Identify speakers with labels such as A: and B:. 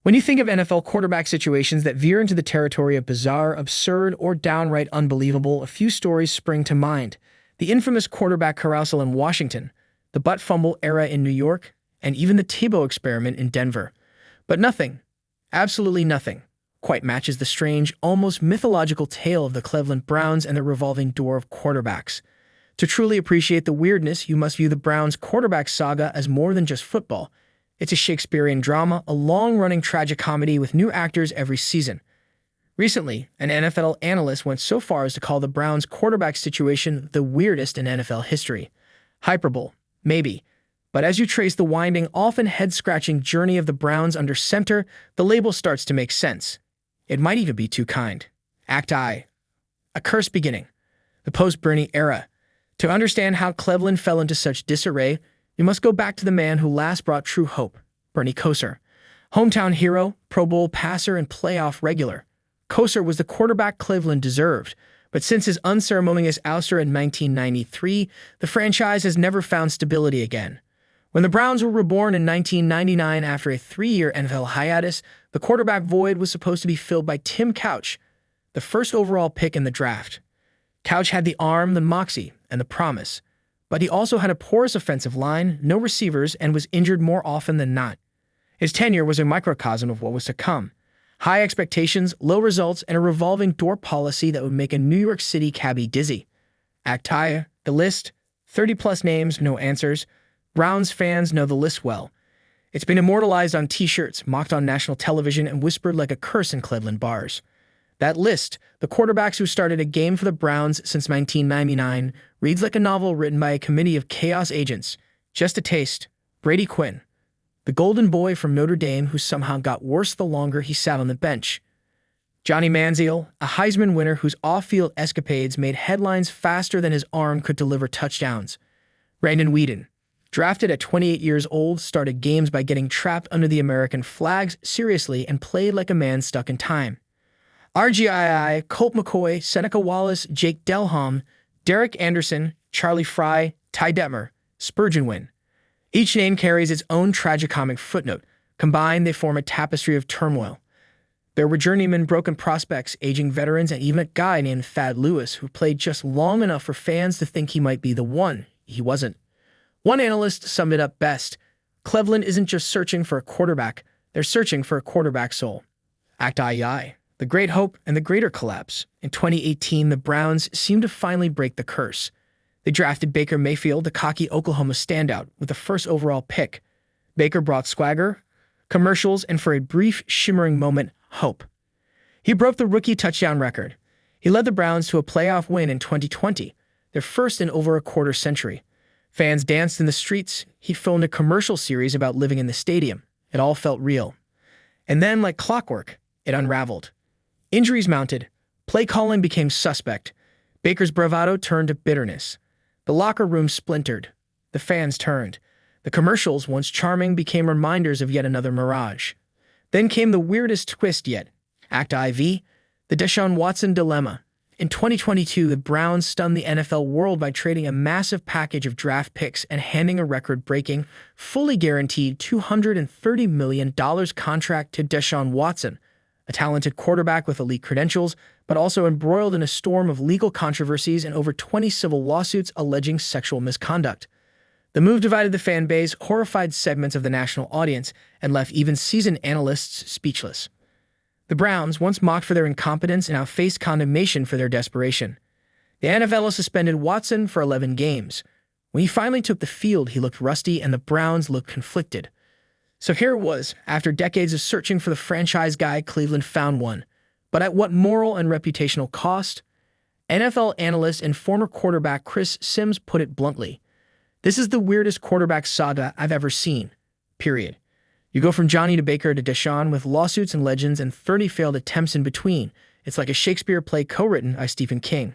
A: When you think of NFL quarterback situations that veer into the territory of bizarre, absurd, or downright unbelievable, a few stories spring to mind. The infamous quarterback carousel in Washington, the butt fumble era in New York, and even the Tebow experiment in Denver. But nothing, absolutely nothing, quite matches the strange, almost mythological tale of the Cleveland Browns and the revolving door of quarterbacks. To truly appreciate the weirdness, you must view the Browns' quarterback saga as more than just football. It's a Shakespearean drama, a long-running tragicomedy with new actors every season. Recently, an NFL analyst went so far as to call the Browns' quarterback situation the weirdest in NFL history. Hyperbole, maybe. But as you trace the winding, often head-scratching journey of the Browns under center, the label starts to make sense. It might even be too kind. Act I. A cursed beginning. The post-Bernie era. To understand how Cleveland fell into such disarray, you must go back to the man who last brought true hope, Bernie Kosar. Hometown hero, Pro Bowl passer, and playoff regular. Kosar was the quarterback Cleveland deserved, but since his unceremonious ouster in 1993, the franchise has never found stability again. When the Browns were reborn in 1999 after a 3-year NFL hiatus, the quarterback void was supposed to be filled by Tim Couch, the first overall pick in the draft. Couch had the arm, the moxie, and the promise. But he also had a porous offensive line, no receivers, and was injured more often than not. His tenure was a microcosm of what was to come. High expectations, low results, and a revolving door policy that would make a New York City cabbie dizzy. Act I, the list, 30-plus names, no answers. Browns fans know the list well. It's been immortalized on T-shirts, mocked on national television, and whispered like a curse in Cleveland bars. That list, the quarterbacks who started a game for the Browns since 1999, reads like a novel written by a committee of chaos agents. Just a taste. Brady Quinn, the golden boy from Notre Dame who somehow got worse the longer he sat on the bench. Johnny Manziel, a Heisman winner whose off-field escapades made headlines faster than his arm could deliver touchdowns. Brandon Weeden, drafted at 28 years old, started games by getting trapped under the American flags seriously and played like a man stuck in time. RGII, Colt McCoy, Seneca Wallace, Jake Delhomme, Derek Anderson, Charlie Fry, Ty Detmer, Spurgeon Wynn. Each name carries its own tragicomic footnote. Combined, they form a tapestry of turmoil. There were journeyman broken prospects, aging veterans, and even a guy named Thad Lewis who played just long enough for fans to think he might be the one. He wasn't. One analyst summed it up best. Cleveland isn't just searching for a quarterback, they're searching for a quarterback soul. Act I. The great hope and the greater collapse. In 2018, the Browns seemed to finally break the curse. They drafted Baker Mayfield, the cocky Oklahoma standout, with the first overall pick. Baker brought swagger, commercials, and for a brief, shimmering moment, hope. He broke the rookie touchdown record. He led the Browns to a playoff win in 2020, their first in over a quarter century. Fans danced in the streets. He filmed a commercial series about living in the stadium. It all felt real. And then, like clockwork, it unraveled. Injuries mounted. Play calling became suspect. Baker's bravado turned to bitterness. The locker room splintered. The fans turned. The commercials, once charming, became reminders of yet another mirage. Then came the weirdest twist yet. Act IV, the Deshaun Watson dilemma. In 2022, the Browns stunned the NFL world by trading a massive package of draft picks and handing a record-breaking, fully guaranteed $230 million contract to Deshaun Watson, a talented quarterback with elite credentials, but also embroiled in a storm of legal controversies and over 20 civil lawsuits alleging sexual misconduct. The move divided the fan base, horrified segments of the national audience, and left even seasoned analysts speechless. The Browns, once mocked for their incompetence, now faced condemnation for their desperation. The NFL suspended Watson for 11 games. When he finally took the field, he looked rusty and the Browns looked conflicted. So here it was, after decades of searching for the franchise guy, Cleveland found one. But at what moral and reputational cost? NFL analyst and former quarterback Chris Sims put it bluntly. This is the weirdest quarterback saga I've ever seen. Period. You go from Johnny to Baker to Deshaun with lawsuits and legends and 30 failed attempts in between. It's like a Shakespeare play co-written by Stephen King.